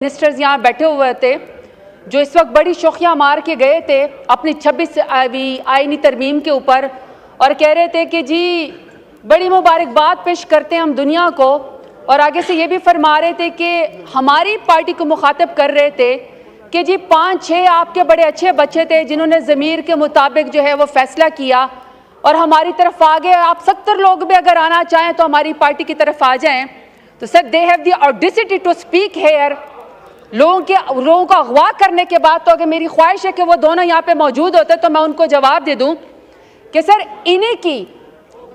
Ministers यहाँ बैठे हुए थे जो इस वक्त बड़ी शोखियाँ मार के गए थे अपनी 26वीं आईनी तरमीम के ऊपर और कह रहे थे कि जी बड़ी मुबारकबाद पेश करते हैं हम दुनिया को, और आगे से ये भी फरमा रहे थे कि हमारी पार्टी को मुखातब कर रहे थे कि जी 5-6 आपके बड़े अच्छे बच्चे थे जिन्होंने ज़मीर के मुताबिक जो है वो फैसला किया और हमारी तरफ आ गए। आप 70 लोग भी अगर आना चाहें तो हमारी पार्टी की तरफ आ जाएं। तो sir they have the audacity to speak here. लोगों को अगवा करने के बाद तो अगर मेरी ख्वाहिश है कि वो दोनों यहाँ पे मौजूद होते तो मैं उनको जवाब दे दूं कि सर इन्हीं की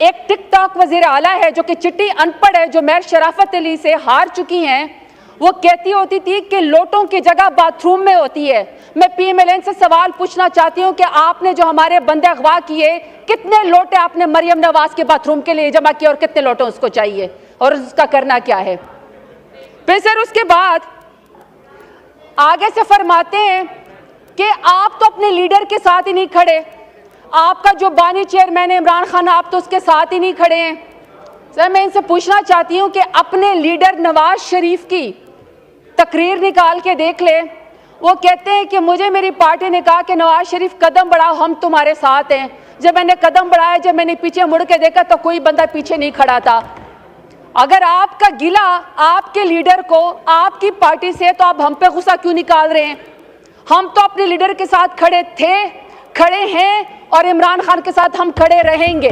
एक टिकटॉक वज़ीर आला है जो कि चिट्टी अनपढ़ है, जो मेयर शराफत अली से हार चुकी हैं। वो कहती होती थी कि लोटों की जगह बाथरूम में होती है। मैं PMLN से सवाल पूछना चाहती हूँ कि आपने जो हमारे बंदे अगवा किए, कितने लोटे आपने मरियम नवाज के बाथरूम के लिए जमा किए और कितने लोटे उसको चाहिए और उसका करना क्या है। फिर सर उसके बाद आगे से फरमाते हैं कि आप तो अपने लीडर के साथ ही नहीं खड़े, आपका जो बानी चेयरमैन है इमरान खान, आप तो उसके साथ ही नहीं खड़े हैं। सर मैं इनसे पूछना चाहती हूँ कि अपने लीडर नवाज शरीफ की तकरीर निकाल के देख ले। वो कहते हैं कि मुझे मेरी पार्टी ने कहा कि नवाज शरीफ कदम बढ़ाओ, हम तुम्हारे साथ हैं। जब मैंने कदम बढ़ाया, जब मैंने पीछे मुड़ के देखा तो कोई बंदा पीछे नहीं खड़ा था। अगर आपका गिला आपके लीडर को आपकी पार्टी से, तो आप हम पे गुस्सा क्यों निकाल रहे हैं? हम तो अपने लीडर के साथ खड़े थे, खड़े हैं और इमरान खान के साथ हम खड़े रहेंगे।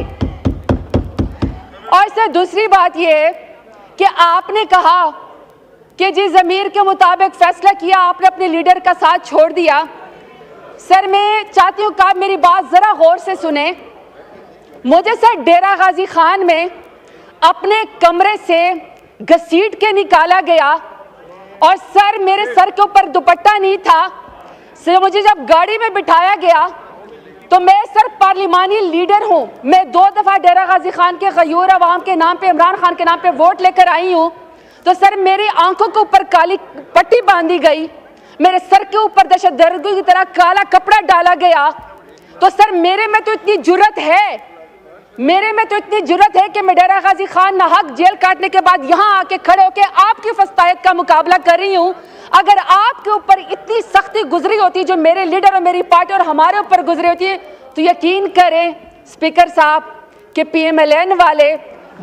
और सर दूसरी बात यह है कि आपने कहा कि जी ज़मीर के मुताबिक फैसला किया, आपने अपने लीडर का साथ छोड़ दिया। सर मैं चाहती हूँ कि आप मेरी बात ज़रा गौर से सुने। मुझे सर डेरा गाजी खान में अपने कमरे से घसीट के निकाला गया और सर मेरे सर के ऊपर दुपट्टा नहीं था। सर मुझे जब गाड़ी में बिठाया गया तो मैं सर पार्लिमानी लीडर हूँ, मैं 2 दफ़ा डेरा गाजी खान के गयूर अवाम के नाम पे, इमरान खान के नाम पे वोट लेकर आई हूँ। तो सर मेरी आंखों के ऊपर काली पट्टी बांधी गई, मेरे सर के ऊपर दहशतगर्दों की तरह काला कपड़ा डाला गया। तो सर मेरे में तो इतनी जुर्रत है, कि मैं डेरा गाजी खान नाहक जेल काटने के बाद यहाँ आके खड़े होके आपकी फस्तायत का मुकाबला कर रही हूँ। अगर आपके ऊपर इतनी सख्ती गुजरी होती जो मेरे लीडर और मेरी पार्टी और हमारे ऊपर गुजरी होती है, तो यकीन करें स्पीकर साहब कि PMLN वाले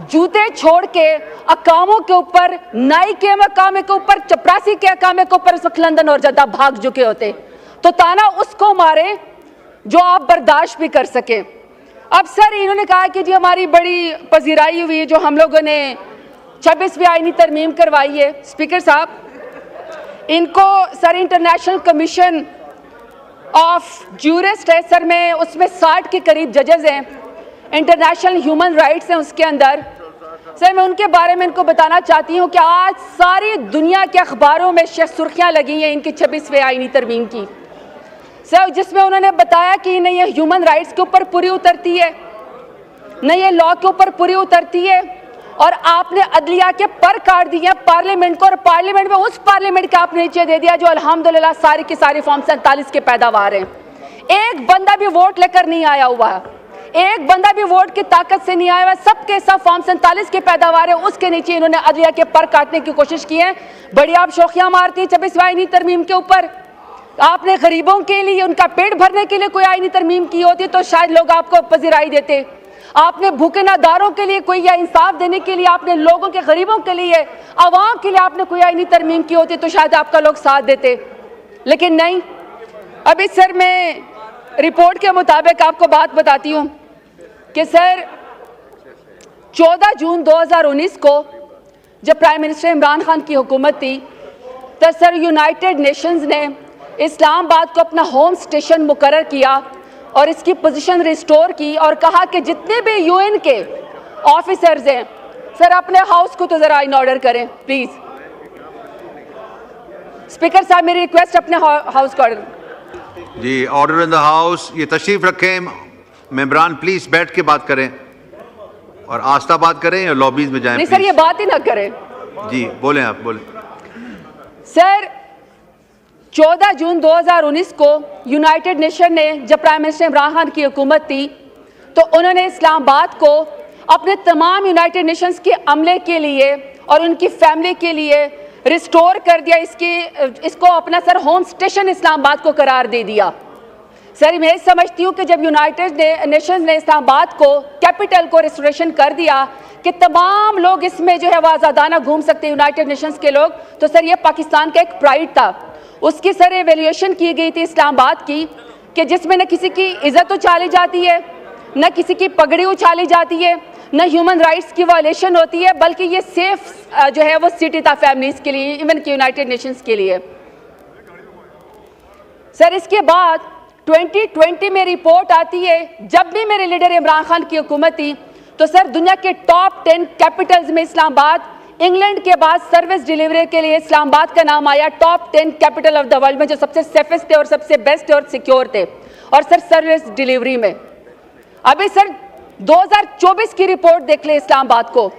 जूते छोड़ के अकामों के ऊपर, नाई के मकामे के ऊपर, चपरासी के अकामे के ऊपर इस वक्त लंदन और जद्दा भाग चुके होते। तो ताना उसको मारे जो आप बर्दाश्त भी कर सके। अब सर इन्होंने कहा कि जी हमारी बड़ी पजीराई हुई है जो हम लोगों ने 26वीं आईनी तरमीम करवाई है। स्पीकर साहब इनको sir international commission of jurist है सर, में उसमें 60 के करीब जजेस हैं, इंटरनेशनल ह्यूमन राइट्स हैं उसके अंदर। सर मैं उनके बारे में इनको बताना चाहती हूँ कि आज सारी दुनिया के अखबारों में सुर्खियाँ लगी हैं इनकी 26वीं आईनी तरमीम की सर, जिसमें उन्होंने बताया कि नहीं ये ह्यूमन राइट्स के ऊपर पूरी उतरती है, नहीं ये लॉ के ऊपर पूरी उतरती है। और आपने अदलिया के पर काट दिए पार्लियामेंट को, और पार्लियामेंट में उस पार्लियामेंट का आपने नीचे दे दिया जो अल्हम्दुलिल्लाह सारी की सारी फॉर्म 47 के पैदावार हैं। एक बंदा भी वोट लेकर नहीं आया हुआ, एक बंदा भी वोट की ताकत से नहीं आया हुआ, सबके सब फॉर्म 47 के पैदावार है। उसके नीचे इन्होंने अदलिया के पर काटने की कोशिश की है। बड़ी आप शोखियां मारती हैं 26वीं आईनी तरमीम के ऊपर। आपने गरीबों के लिए, उनका पेट भरने के लिए कोई आईनी तरमीम की होती तो शायद लोग आपको पजीराई देते। आपने भूखे नादारों के लिए कोई, या इंसाफ देने के लिए आपने लोगों के, गरीबों के लिए, आवाम के लिए आपने कोई आईनी तरमीम की होती तो शायद आपका लोग साथ देते, लेकिन नहीं। अभी सर मैं रिपोर्ट के मुताबिक आपको बात बताती हूँ कि सर 14 जून 2019 को जब प्राइम मिनिस्टर इमरान खान की हुकूमत थी तो सर यूनाइटेड नेशंस ने इस्लामाबाद को अपना होम स्टेशन मुकर्रर किया और इसकी पोजीशन रिस्टोर की और कहा कि जितने भी UN के ऑफिसर्स हैं सर अपने हाउस को तो ज़रा इन ऑर्डर करें प्लीज़। स्पीकर साहब मेरी रिक्वेस्ट अपने हाउस को ऑर्डर। जी ऑर्डर इन द हाउस। ये तशरीफ रखें मेंबरान, प्लीज़ बैठ के बात करें और आस्था बात करें या लॉबीज में जाएं। नहीं सर ये बात ही ना करें। जी बोलें, आप बोलें। सर 14 जून 2019 को यूनाइटेड नेशन ने, जब प्राइम मिनिस्टर इमरान खान की हुकूमत थी, तो उन्होंने इस्लामाबाद को अपने तमाम यूनाइटेड नेशंस के अमले के लिए और उनकी फैमिली के लिए रिस्टोर कर दिया, इसको अपना सर होम स्टेशन इस्लामाबाद को करार दे दिया। सर मैं समझती हूँ कि जब यूनाइटेड नेशंस ने इस्लामाबाद को कैपिटल को रिस्टोरेशन कर दिया कि तमाम लोग इसमें जो है वह आज़ादाना घूम सकते हैं यूनाइटेड नेशंस के लोग, तो सर ये पाकिस्तान का एक प्राइड था। उसकी सर एवेल्यूएशन की गई थी इस्लामाबाद की कि जिसमें न किसी की इज्जत उछाली जाती है, न किसी की पगड़ी उछाली जाती है, न ह्यूमन राइट्स की वायलेशन होती है, बल्कि ये सेफ जो है वो सिटी था फैमिलीज के लिए, इवन कि यूनाइटेड नेशंस के लिए। सर इसके बाद 2020 में रिपोर्ट आती है, जब भी मेरे लीडर इमरान खान की हुकूमत थी तो सर दुनिया के टॉप 10 कैपिटल्स में इस्लामाबाद, इंग्लैंड के बाद सर्विस डिलीवरी के लिए इस्लामाबाद का नाम आया top 10 capital of the world में, जो सबसे सेफेस्ट थे और सबसे बेस्ट और सिक्योर थे। और सर सर्विस डिलीवरी में अभी सर 2024 की रिपोर्ट देख ले इस्लामाबाद को,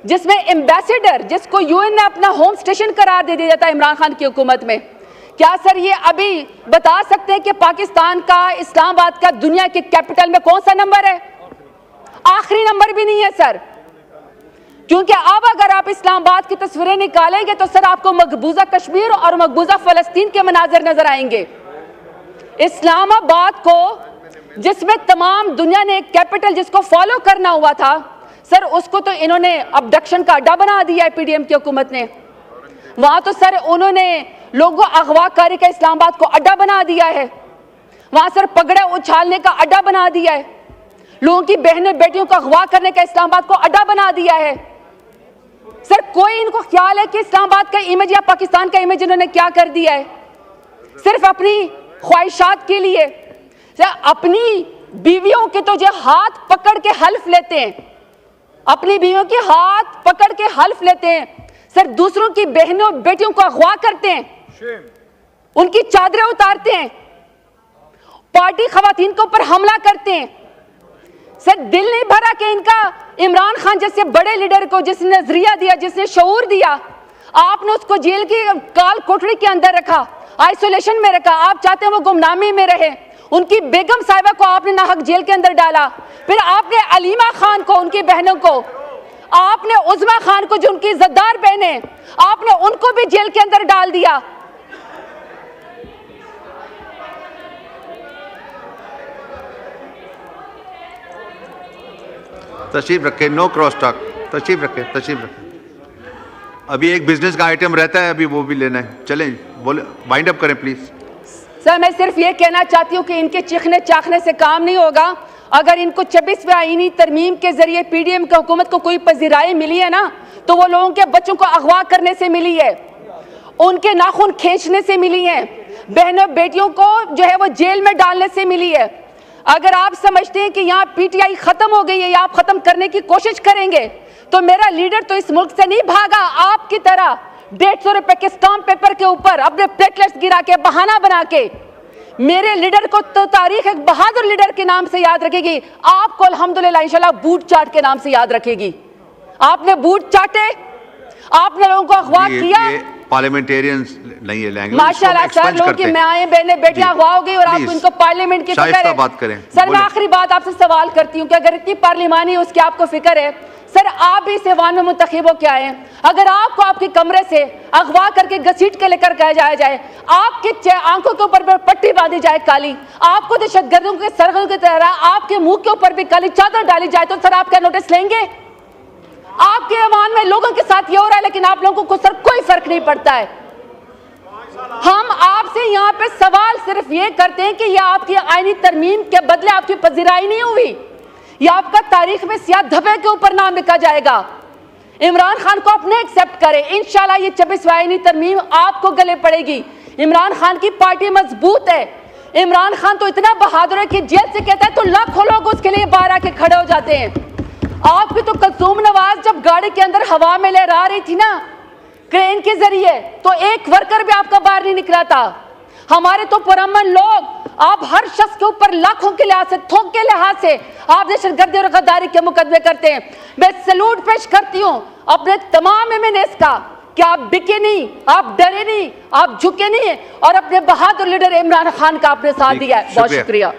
जिसमें एम्बेसडर जिसको यूएन ने अपना होम स्टेशन करार दे दिया था इमरान खान की हुकूमत में, क्या सर ये अभी बता सकते हैं कि पाकिस्तान का इस्लामाबाद का दुनिया के कैपिटल में कौन सा नंबर है? आखिरी नंबर भी नहीं है सर, क्योंकि अब अगर आप इस्लामाबाद की तस्वीरें निकालेंगे तो सर आपको मकबूजा कश्मीर और मकबूजा फलस्तीन के मनाजर नजर आएंगे। इस्लामाबाद को जिसमें तमाम दुनिया ने एक कैपिटल जिसको फॉलो करना हुआ था सर, उसको तो इन्होंने अबडक्शन का अड्डा बना दिया है पीडीएम की हुकूमत ने। वहां तो सर उन्होंने लोगों अगवाकारी का इस्लामाबाद को अड्डा बना दिया है, वहां सर पगड़े उछालने का अड्डा बना दिया है, लोगों की बहनों बेटियों को अगवा करने का इस्लामाबाद को अड्डा बना दिया है। सर कोई इनको ख्याल है कि इस्लामाबाद का इमेज या पाकिस्तान का इमेज इन्होंने क्या कर दिया है? सिर्फ अपनी ख्वाहिशात के लिए अपनी बीवियों के तो जो हाथ पकड़ के हल्फ लेते हैं, अपनी बीवियों के हाथ पकड़ के हल्फ लेते हैं, सर दूसरों की बहनों बेटियों को अगवा करते हैं, उनकी चादरें उतारते हैं, पार्टी खवातीन के ऊपर हमला करते हैं। सर दिल नहीं भरा कि इनका इमरान खान जैसे बड़े लीडर को जिसने नजरिया दिया, जिसने शऊर दिया, आपने उसको जेल की काल कोठरी के अंदर रखा, आइसोलेशन में रखा। आप चाहते हैं वो गुमनामी में रहे। उनकी बेगम साहिबा को आपने नाहक जेल के अंदर डाला, फिर आपने अलीमा खान को, उनकी बहनों को, आपने उज़मा खान को जो उनकी इज्जतदार बहनें, आपने उनको भी जेल के अंदर डाल दिया। तशरीफ रखें, नो क्रॉस टॉक, तशरीफ रखें, तशरीफ रखें। अभी एक बिजनेस का आइटम रहता है, अभी वो भी लेना है। चलें, बोले, वाइंड अप करें प्लीज। सर मैं सिर्फ ये कहना चाहती हूँ कि इनके चिखने चाखने से काम नहीं होगा। अगर इनको 26वें आईनी तरमीम के जरिए पीडीएम की हुकूमत को कोई पजीराई मिली है ना, तो वो लोगों के बच्चों को अगवा करने से मिली है, उनके नाखून खींचने से मिली है, बहनों बेटियों को जो है वो जेल में डालने से मिली है। अगर आप समझते हैं कि यहाँ पीटीआई खत्म हो गई है या आप खत्म करने की कोशिश करेंगे, तो मेरा लीडर तो इस मुल्क से नहीं भागा आपकी तरह 150 रुपए के स्टाम्प पेपर के ऊपर अपने प्लेटलेट्स गिरा के बहाना बना के। मेरे लीडर को तो तारीख एक बहादुर लीडर के नाम से याद रखेगी, आपको अल्हम्दुलिल्लाह इंशाल्लाह बूट चाट के नाम से याद रखेगी। आपने बूट चाटे, आपने लोगों को अगवा किया। पार्लियामेंटेरियंस नहीं है लैंग्वेज, माशाल्लाह सर, लोगों की माएं बहनें बेटियां अगवा हो गई और आप इनको पार्लियामेंट की फिक्र है। बात करें सर मैं आखिरी बात आपसे सवाल करती हूँ कि अगर इतनी पार्लिमानी उसकी आपको फिक्र है, सर आप भी इस ऐवान में मुंतखब हो के आए हैं। अगर आपको आपके कमरे से अगवा करके घसीट के लेकर कहा जाए, आपके आंखों के ऊपर पट्टी बांधी जाए काली, आपको दहशतगर्दों के सरगों की तरह आपके मुंह के ऊपर भी काली चादर डाली जाए, तो सर आप क्या नोटिस लेंगे? आपके ऐवान में लोगों के साथ ये हो रहा है, लेकिन आप लोगों को सर कोई फर्क नहीं पड़ता है। हम आपसे यहाँ पे सवाल सिर्फ ये करते हैं कि यह आपकी आईनी तरमीम के बदले आपकी पजीराई नहीं हुई, यह आपका तारीख में सियाह धब्बे के ऊपर नाम लिखा जाएगा। इमरान खान को अपने एक्सेप्ट करें, इंशाल्लाह ये 26वीं आईनी तरमीम आपको गले पड़ेगी। इमरान खान की पार्टी मजबूत है। इमरान खान तो इतना बहादुर है कि जेल से कहता है तो लाखों लोग उसके लिए बाहर आके खड़े हो जाते हैं। आपकी तो कुलसूम नवाज जब गाड़ी के अंदर हवा में लहरा रही थी ना क्रेन के जरिए, तो एक वर्कर भी आपका बाहर नहीं निकला था। हमारे तो पुरअमन लोग, आप हर शख्स के ऊपर लाखों के लिहाज से, थोक के लिहाज से आप दहशतगर्दी और गद्दारी के मुकदमे करते हैं। मैं सैल्यूट पेश करती हूँ अपने तमाम एमएनएस का कि आप बिके नहीं, आप डरे नहीं, आप झुके नहीं, और अपने बहादुर लीडर इमरान खान का आपने साथ दिया है। बहुत शुक्रिया।